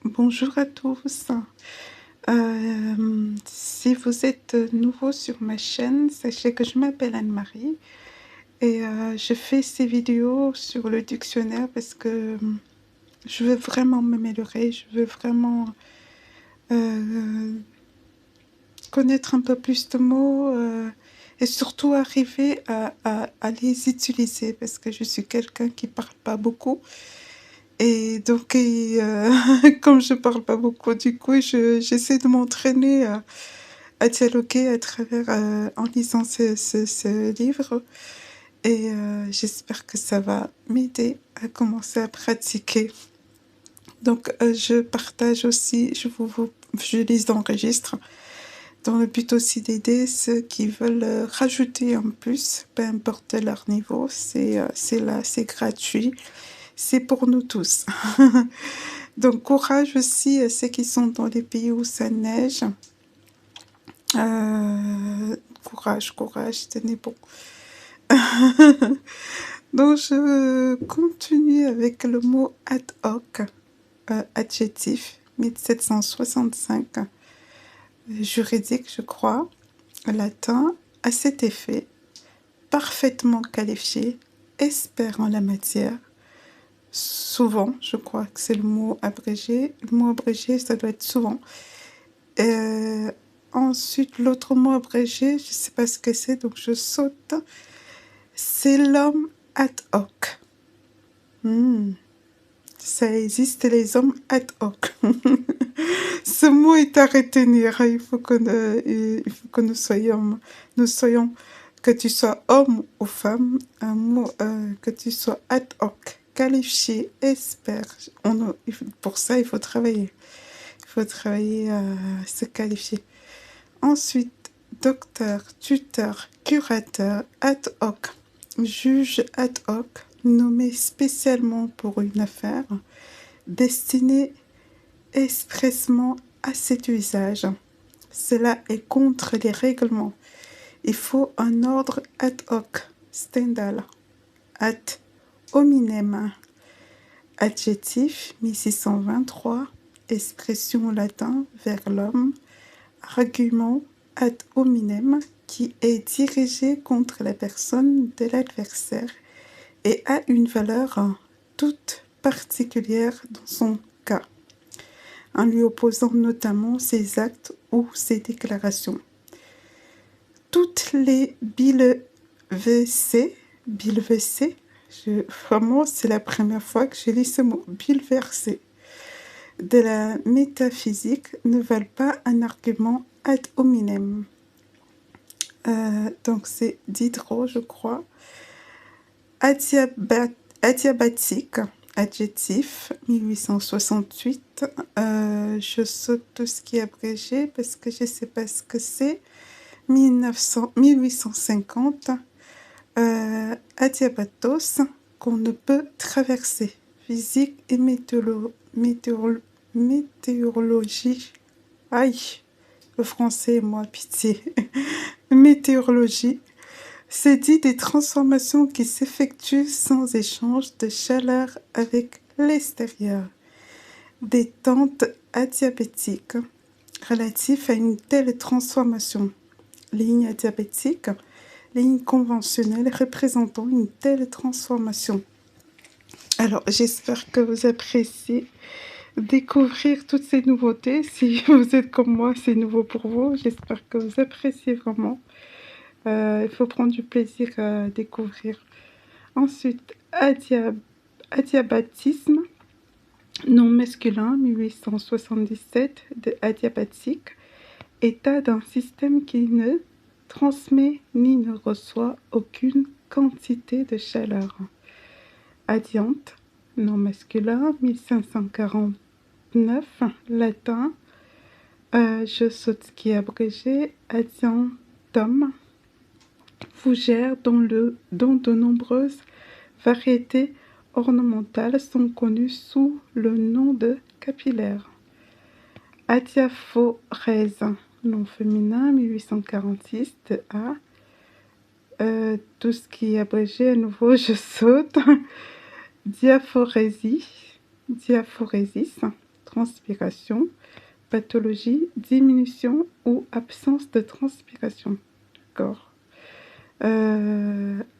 Bonjour à tous. Si vous êtes nouveau sur ma chaîne, sachez que je m'appelle Anne-Marie et je fais ces vidéos sur le dictionnaire parce que je veux vraiment m'améliorer, je veux vraiment euh, connaître un peu plus de mots et surtout arriver à les utiliser parce que je suis quelqu'un qui parle pas beaucoup. Et donc, comme je parle pas beaucoup, du coup, j'essaie de m'entraîner à dialoguer à travers, en lisant ce livre. Et j'espère que ça va m'aider à commencer à pratiquer. Donc, je partage aussi, je les enregistre dans le but aussi d'aider ceux qui veulent rajouter en plus, peu importe leur niveau. C'est là, c'est gratuit. C'est pour nous tous. Donc, courage aussi à ceux qui sont dans les pays où ça neige. Courage, courage, tenez bon. Donc, je continue avec le mot ad hoc, adjectif, 1765, juridique, je crois, latin, à cet effet, parfaitement qualifié, expert en la matière. Souvent, je crois que c'est le mot abrégé. Le mot abrégé, ça doit être souvent. Euh, Ensuite, l'autre mot abrégé, je ne sais pas ce que c'est, donc je saute. C'est l'homme ad hoc. Ça existe, les hommes ad hoc. Ce mot est à retenir. Il faut que nous soyons, que tu sois homme ou femme, un mot, que tu sois ad hoc, qualifié, expert. Pour ça, il faut travailler. Il faut travailler à se qualifier. Ensuite, docteur, tuteur, curateur, ad hoc, juge ad hoc, nommé spécialement pour une affaire, destiné expressement à cet usage. Cela est contre les règlements. Il faut un ordre ad hoc, Stendhal, ad hominem, adjectif 1623, expression latin vers l'homme, argument ad hominem qui est dirigé contre la personne de l'adversaire et a une valeur toute particulière dans son cas, en lui opposant notamment ses actes ou ses déclarations. Toutes les bilversées, vraiment c'est la première fois que je lis ce mot, bilversées, de la métaphysique ne valent pas un argument ad hominem. Donc c'est Diderot, je crois. Adiabatique, adjectif, 1868. Je saute tout ce qui est abrégé parce que je ne sais pas ce que c'est. 1850. Adiabatos, qu'on ne peut traverser. Physique et météorologie. Aïe, le français, moi, pitié. Météorologie. C'est dit des transformations qui s'effectuent sans échange de chaleur avec l'extérieur. Des tentes adiabatiques relatives à une telle transformation. Ligne adiabatique, ligne conventionnelle représentant une telle transformation. Alors, j'espère que vous appréciez découvrir toutes ces nouveautés. Si vous êtes comme moi, c'est nouveau pour vous. J'espère que vous appréciez vraiment. Il faut prendre du plaisir à découvrir. Ensuite, adiabatisme, nom masculin, 1877, de adiabatique, état d'un système qui ne transmet ni ne reçoit aucune quantité de chaleur. Adiante, nom masculin, 1549, latin, je saute ce qui est abrégé, adiantum, fougère dont de nombreuses variétés ornementales sont connues sous le nom de capillaires. Adiaphorèse, nom féminin, 1846, de A. Tout ce qui est abrégé, à nouveau, je saute. Diaphorésie, diaphorésis, transpiration. Pathologie, diminution ou absence de transpiration. D'accord.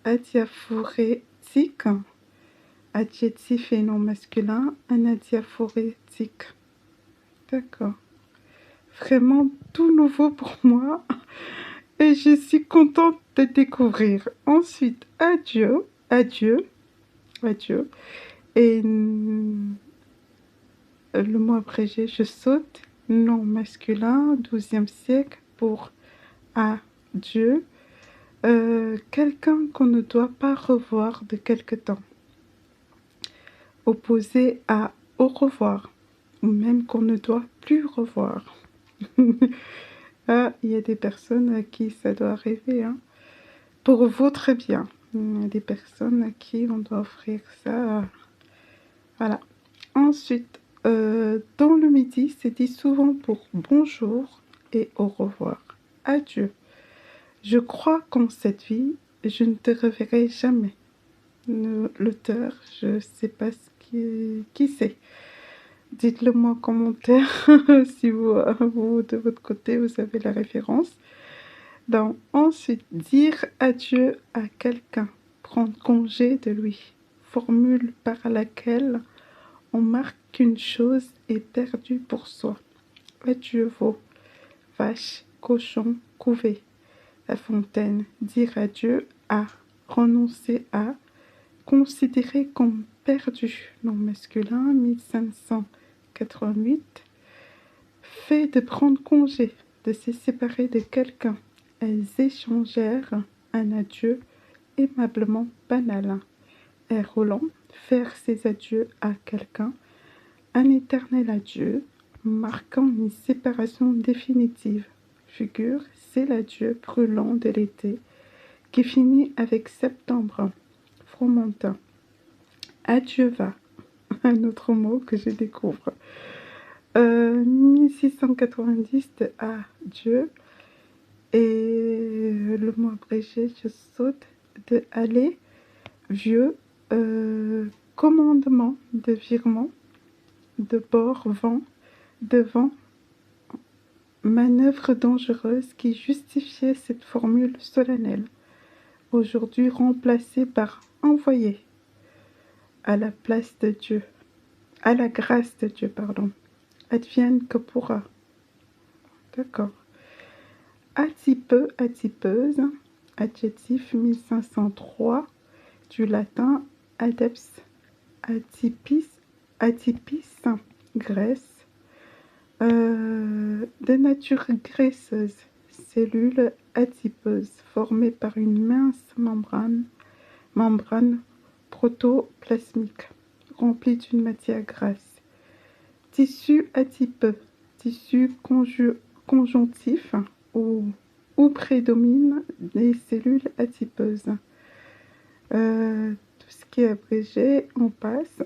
Adiaphorétique, adjectif et nom masculin, anadiaphorétique. D'accord. Vraiment tout nouveau pour moi et je suis contente de découvrir. Ensuite, adieu, adieu, adieu. Et le mot abrégé, je saute, nom masculin, 12e siècle pour adieu. Quelqu'un qu'on ne doit pas revoir de quelque temps. Opposé à au revoir, ou même qu'on ne doit plus revoir. Ah, il y a des personnes à qui ça doit arriver, hein. Pour votre bien. Il y a des personnes à qui on doit offrir ça. Voilà. Ensuite, dans le midi, c'est dit souvent pour bonjour et au revoir. Adieu. Je crois qu'en cette vie, je ne te reverrai jamais. L'auteur, je ne sais pas qui c'est. Dites-le moi en commentaire si vous, de votre côté, vous avez la référence. Donc, ensuite, dire adieu à quelqu'un, prendre congé de lui, formule par laquelle on marque qu'une chose est perdue pour soi. Adieu veau, vache, cochon, couvé. La Fontaine, dire adieu à, renoncer à, considérer comme perdu, nom masculin, 1588. Fait de prendre congé, de se séparer de quelqu'un. Elles échangèrent un adieu aimablement banal. Et Roland, faire ses adieux à quelqu'un, un éternel adieu, marquant une séparation définitive. Figure, c'est l'adieu brûlant de l'été, qui finit avec septembre. Fromentin. Adieu va, un autre mot que je découvre. 1690 de adieu. Et le mot abrégé, je saute, de aller, vieux, commandement, de virement, de bord, vent, devant, manœuvre dangereuse qui justifiait cette formule solennelle, aujourd'hui remplacée par envoyer, à la place de Dieu, à la grâce de Dieu, pardon, advienne que pourra. D'accord. Atipeux, atipeuse, adjectif 1503, du latin adeps, atypis, graisse, de nature graisseuse, cellule adipeuse formée par une mince membrane protoplasmique, remplie d'une matière grasse. Tissu adipeux, tissu conjonctif où prédominent les cellules adipeuses. Tout ce qui est abrégé, on passe.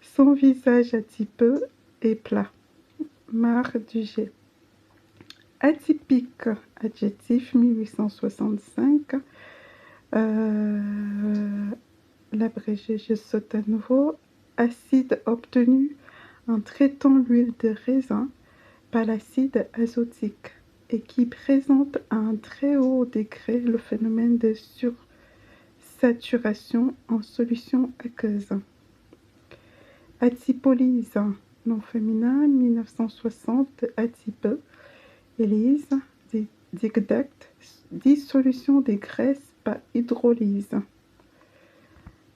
Son visage adipeux est plat. Marre du jet. Atypique, adjectif 1865. L'abrégé, je saute à nouveau. Acide obtenu en traitant l'huile de raisin par l'acide azotique et qui présente à un très haut degré le phénomène de sursaturation en solution aqueuse. Adipolyse, nom féminin, 1960, adipeux, élyse, didacte, dissolution des graisses par hydrolyse.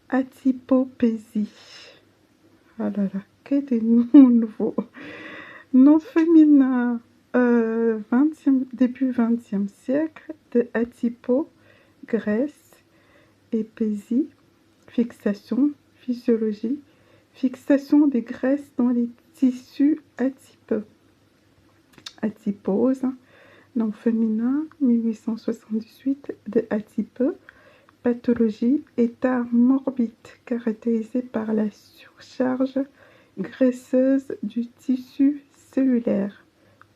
Adipopésie. Ah là là, que des noms nouveaux. Nom féminin, début 20e siècle, de adipo, graisse, épésie, fixation, physiologie, fixation des graisses dans les tissus adipeux. Adipose, nom féminin, 1878, de adipeux, pathologie, état morbide caractérisé par la surcharge graisseuse du tissu cellulaire,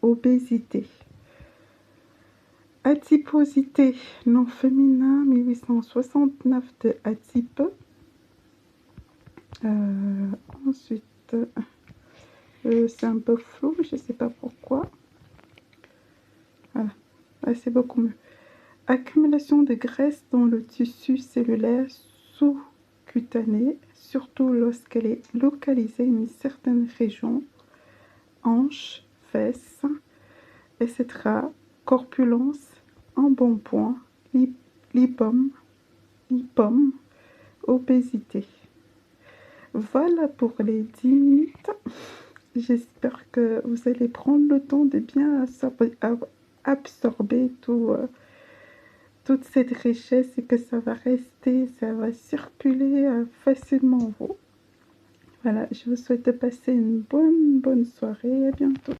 obésité. Adiposité, nom féminin, 1869, de adipeux. Ensuite, c'est un peu flou, je ne sais pas pourquoi. Voilà, là c'est beaucoup mieux. Accumulation de graisse dans le tissu cellulaire sous-cutané, surtout lorsqu'elle est localisée dans une certaine région, hanches, fesses, etc. Corpulence, embonpoint, lipome, obésité. Voilà pour les 10 minutes. J'espère que vous allez prendre le temps de bien absorber toute cette richesse et que ça va rester, ça va circuler facilement en vous. Voilà, je vous souhaite de passer une bonne soirée et à bientôt.